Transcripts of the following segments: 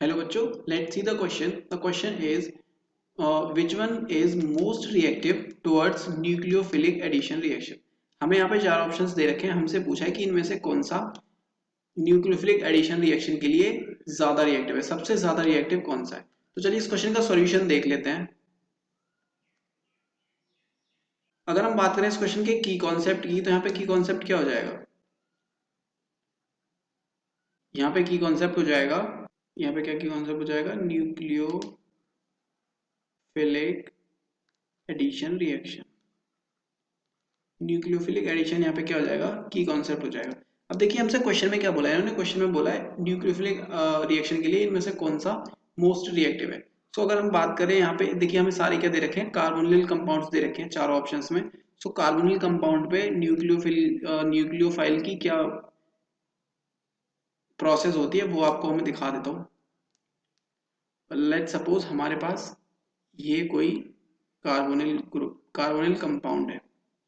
Hello बच्चों, let's see the question. The question is which one is most reactive towards nucleophilic addition reaction. हमें यहाँ पे चार options दे रखे हैं. हमसे पूछा है कि इनमें से कौन सा न्यूक्लियोफिलिक एडिशन रिएक्शन के लिए ज्यादा रिएक्टिव है, सबसे ज्यादा रिएक्टिव कौन सा है. तो चलिए इस क्वेश्चन का सॉल्यूशन देख लेते हैं. अगर हम बात करें इस क्वेश्चन के की कॉन्सेप्ट की, तो यहाँ पे की कॉन्सेप्ट क्या हो जाएगा. यहाँ पे की कॉन्सेप्ट हो जाएगा, यहाँ पे क्या की कॉन्सेप्ट हो जाएगा, nucleophilic addition reaction. Nucleophilic addition यहाँ पे क्या हो जाएगा, की कॉन्सेप्ट हो जाएगा. अब देखिए हमसे क्वेश्चन में क्या बोला है, इन्होंने क्वेश्चन में बोला है न्यूक्लियोफिलिक रिएक्शन के लिए इनमें से कौन सा मोस्ट रिएक्टिव है. सो अगर हम बात करें यहाँ पे देखिए हमें सारे क्या दे रखे हैं, कार्बोनिल कंपाउंड्स दे रखे हैं चारों ऑप्शंस में. सो कार्बोनिल कंपाउंड पे न्यूक्लियोफाइल की क्या प्रोसेस होती है वो आपको मैं दिखा देता हूँ. लेट सपोज हमारे पास ये कोई कार्बोनिल कंपाउंड है.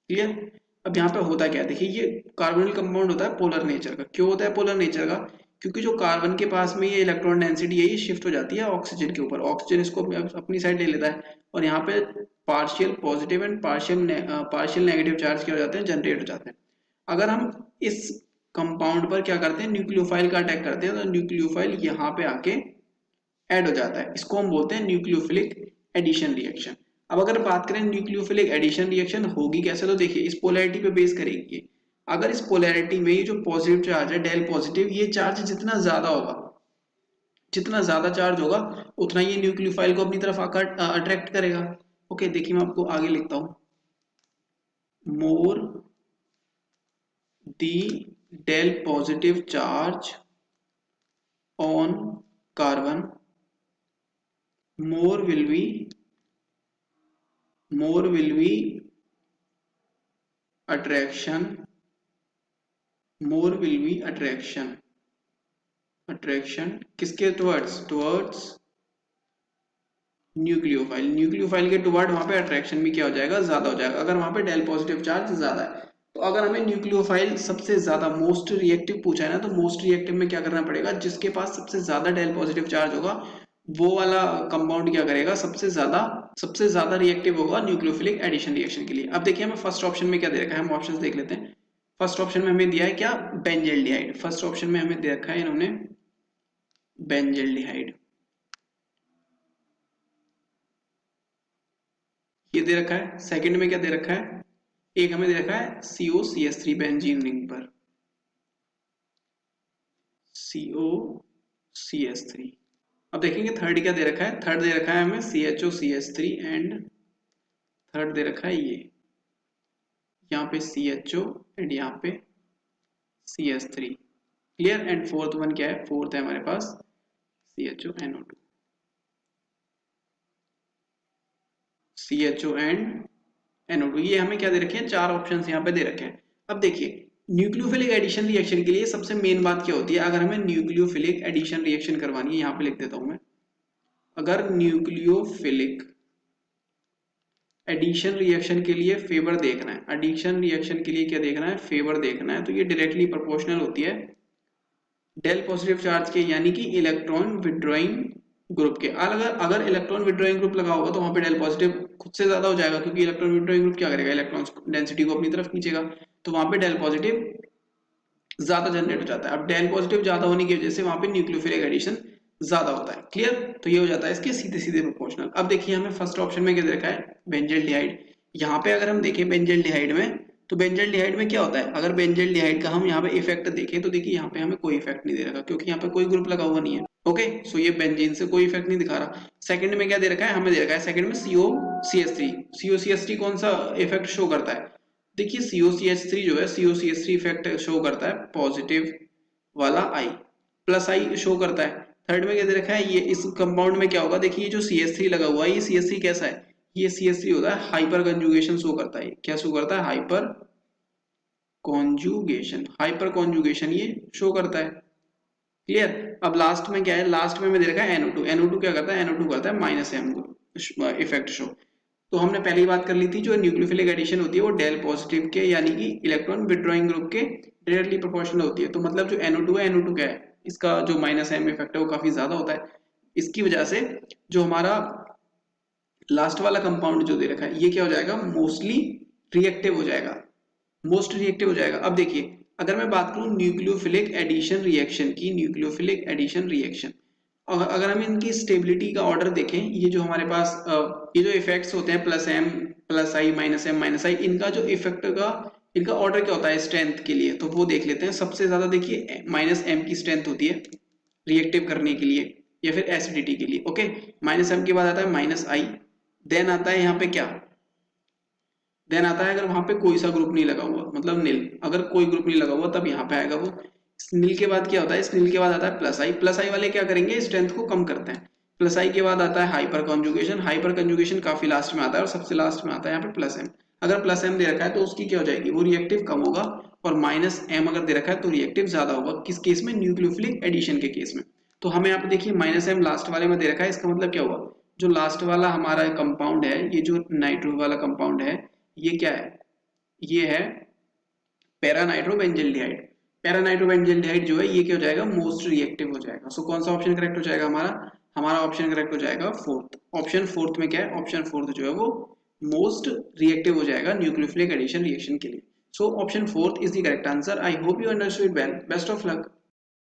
क्लियर. अब यहाँ पे होता क्या है, देखिए ये कार्बोनिल कंपाउंड होता है पोलर नेचर का. क्यों होता है पोलर नेचर का, क्योंकि जो कार्बन के पास में ये इलेक्ट्रॉन डेंसिटी है ये शिफ्ट हो जाती है ऑक्सीजन के ऊपर. ऑक्सीजन इसको अपनी साइड ले लेता है और यहाँ पे partial positive and partial negative charge क्या हो जाते हैं, जनरेट हो जाते हैं. अगर हम इस कंपाउंड पर क्या करते हैं, न्यूक्लियोफाइल का अटैक करते हैं, तो न्यूक्लियोफाइल यहाँ पे आके ऐड हो जाता है. इसको हम बोलते हैं न्यूक्लियोफिलिक एडिशन रिएक्शन. अब अगर बात करें न्यूक्लियोफिलिक एडिशन रिएक्शन होगी कैसे, तो देखिए इस पोलैरिटी पे बेस करेंगे. अगर इस पोलैरिटी में ये जो पॉजिटिव चार्ज है डेल पॉजिटिव, ये चार्ज जितना ज्यादा होगा, जितना ज्यादा चार्ज होगा उतना ये न्यूक्लियोफाइल को अपनी तरफ आकर अट्रैक्ट करेगा. ओके देखिए मैं आपको आगे लिखता हूं. More the del positive charge on carbon, more will be attraction, more will be attraction किसके towards न्यूक्लियोफाइल के टुवर्ड वहां पे अट्रैक्शन भी क्या हो जाएगा, ज्यादा हो जाएगा अगर वहां पे डेल पॉजिटिव चार्ज ज्यादा है. तो अगर हमें न्यूक्लियोफाइल सबसे ज्यादा मोस्ट रिएक्टिव पूछा है ना, तो मोस्ट रिएक्टिव में क्या करना पड़ेगा, जिसके पास सबसे ज्यादा डेल पॉजिटिव चार्ज होगा वो वाला कंपाउंड क्या करेगा, सबसे ज्यादा रिएक्टिव होगा न्यूक्लियोफिलिक एडिशन रिएक्शन के लिए. अब देखिए हमें फर्स्ट ऑप्शन में क्या दे रखा है, हम ऑप्शंस देख लेते हैं. फर्स्ट ऑप्शन में हमें दिया है क्या, बेंजल्डिहाइड. फर्स्ट ऑप्शन में हमें दे रखा है इन्होंने बेंजल्डिहाइड, ये दे रखा है. सेकंड में क्या दे रखा है, एक हमें दे रखा है COCH3 बेंजीन रिंग पर, COCH3. अब देखेंगे थर्ड क्या दे रखा है, थर्ड दे रखा है हमें CHOCH3 एंड थर्ड दे रखा है ये यहाँ पे CHO एंड यहाँ पे CH3. Clear. And fourth one क्या है, फोर्थ है हमारे पास CHONO2, CHO एंड NO2. ये हमें क्या दे रखे हैं, चार ऑप्शंस यहाँ पे दे रखे हैं. अब देखिए न्यूक्लियोफिलिक एडिशन रिएक्शन के लिए सबसे मेन बात क्या होती है, अगर हमें न्यूक्लियोफिलिक एडिशन रिएक्शन करवानी है, यहाँ पे लिख देता हूं मैं, अगर न्यूक्लियोफिलिक एडिशन रिएक्शन के लिए फेवर देखना है, एडिशन रिएक्शन के लिए क्या देखना है, फेवर देखना है, तो ये डायरेक्टली प्रोपोर्शनल होती है डेल पॉजिटिव चार्ज के, यानी कि इलेक्ट्रॉन विड्रॉइंग ग्रुप के. अगर इलेक्ट्रॉन विड्रॉइंग ग्रुप लगा होगा तो वहां पे डेल पॉजिटिव खुद से ज्यादा हो जाएगा, क्योंकि इलेक्ट्रॉन विड्रॉइंग ग्रुप क्या करेगा, इलेक्ट्रॉन डेंसिटी को अपनी तरफ खींचेगा, तो वहां पे डेल पॉजिटिव ज्यादा जनरेट हो जाता है. अब डेल पॉजिटिव ज्यादा होने की वजह से वहां पे न्यूक्लियोफिलिक एडिशन ज्यादा होता है. क्लियर. तो ये हो जाता है इसके सीधे सीधे प्रोपोर्शनल. अब देखिए हमें फर्स्ट ऑप्शन में क्या दे रखा है, बेंजल्डिहाइड. यहाँ पे अगर हम देखें बेंजल्डिहाइड में, तो बेंजल्डिहाइड में क्या होता है, अगर बेंजल्डिहाइड का हम यहाँ पे इफेक्ट देखें तो देखिए यहाँ पे हमें कोई इफेक्ट नहीं दे रखा, क्योंकि यहाँ पे कोई ग्रुप लगा हुआ नहीं है. ओके सो ये बेंजीन से कोई इफेक्ट नहीं दिखा रहा. सेकंड में क्या दे रखा है, हमें दे रखा है सेकंड में COCH3. COCH3 कौन सा इफेक्ट शो करता है, देखिए COCH3 जो है, COCH3 इफेक्ट शो करता है पॉजिटिव वाला आई, प्लस आई शो करता है. थर्ड में क्या दे रखा है, ये इस कंपाउंड में क्या होगा, देखिए जो CH3 लगा हुआ है, ये CH3 कैसा है, ये CH3 होता है हाइपर कंजुगेशन शो करता है. क्या शो करता है, हाइपर कॉन्जुगेशन ये शो करता है. क्लियर. अब लास्ट में क्या है, लास्ट में मैं दे रखा है NO2. NO2 क्या करता है, NO2 करता है -M इफेक्ट शो. तो हमने पहली बात कर ली थी, जो न्यूक्लियोफिलिक एडिशन होती है वो डेल पॉजिटिव के यानी कि इलेक्ट्रॉन विड्रॉइंग ग्रुप के डायरेक्टली प्रोपोर्शनल होती है. तो मतलब जो NO2 है, NO2 क्या है, इसका जो -M इफेक्ट है वो काफी ज्यादा होता है. इसकी वजह से जो हमारा लास्ट वाला कंपाउंड जो दे रखा है ये क्या हो जाएगा, मोस्टली रिएक्टिव हो जाएगा, मोस्ट रिएक्टिव हो जाएगा। अब देखिए अगर मैं बात करूं न्यूक्लियोफिलिक एडिशन रिएक्शन की, न्यूक्लियोफिलिक एडिशन रिएक्शन, अगर हम इनकी स्टेबिलिटी का ऑर्डर देखें, ये जो हमारे पास ये जो इफेक्ट्स होते हैं प्लस एम प्लस आई माइनस एम माइनस आई, इनका जो इफेक्ट का इनका ऑर्डर क्या होता है स्ट्रेंथ के लिए, तो वो देख लेते हैं। सबसे ज्यादा देखिए माइनस एम की स्ट्रेंथ होती है रिएक्टिव करने के लिए या फिर एसिडिटी के लिए। ओके, माइनस एम के बाद आता है माइनस आई, देन आता है यहाँ पे क्या, देन आता है अगर वहां पे कोई सा ग्रुप नहीं लगा हुआ, मतलब नील, अगर कोई ग्रुप नहीं लगा हुआ तब यहाँ पे आएगा वो। नील के बाद क्या होता है, इस नील के बाद आता है प्लस आई, प्लस आई वाले क्या करेंगे, स्ट्रेंथ को कम करते हैं। प्लस आई के बाद आता है हाइपर कॉन्जुगेशन, हाइपर कॉन्जुगेशन काफी लास्ट में आता है और सबसे लास्ट में आता है यहाँ पे प्लस एम। अगर प्लस एम दे रखा है तो उसकी क्या हो जाएगी, वो रिएक्टिव कम होगा, और माइनस एम अगर दे रखा है तो रिएक्टिव ज्यादा होगा। किस केस में, न्यूक्लियोफिलिक एडिशन के केस में। तो हमें यहाँ पे देखिए माइनस एम लास्ट वाले में दे रखा है, इसका मतलब क्या हुआ, जो लास्ट वाला हमारा कंपाउंड है, ये जो नाइट्रो वाला कंपाउंड है, ये क्या है, ये है पैरानाइट्रोबेंजील्डिहाइड। पैरानाइट्रोबेंजील्डिहाइड जो है ये क्या हो जाएगा, मोस्ट रिएक्टिव हो जाएगा। सो कौन सा ऑप्शन करेक्ट हो जाएगा हमारा, हमारा ऑप्शन करेक्ट हो जाएगा फोर्थ। ऑप्शन फोर्थ में क्या है, ऑप्शन फोर्थ जो है वो मोस्ट रिएक्टिव हो जाएगा न्यूक्लियोफिलिक एडिशन रिएक्शन के लिए। So option fourth is the correct answer. I hope you understood well, best of luck.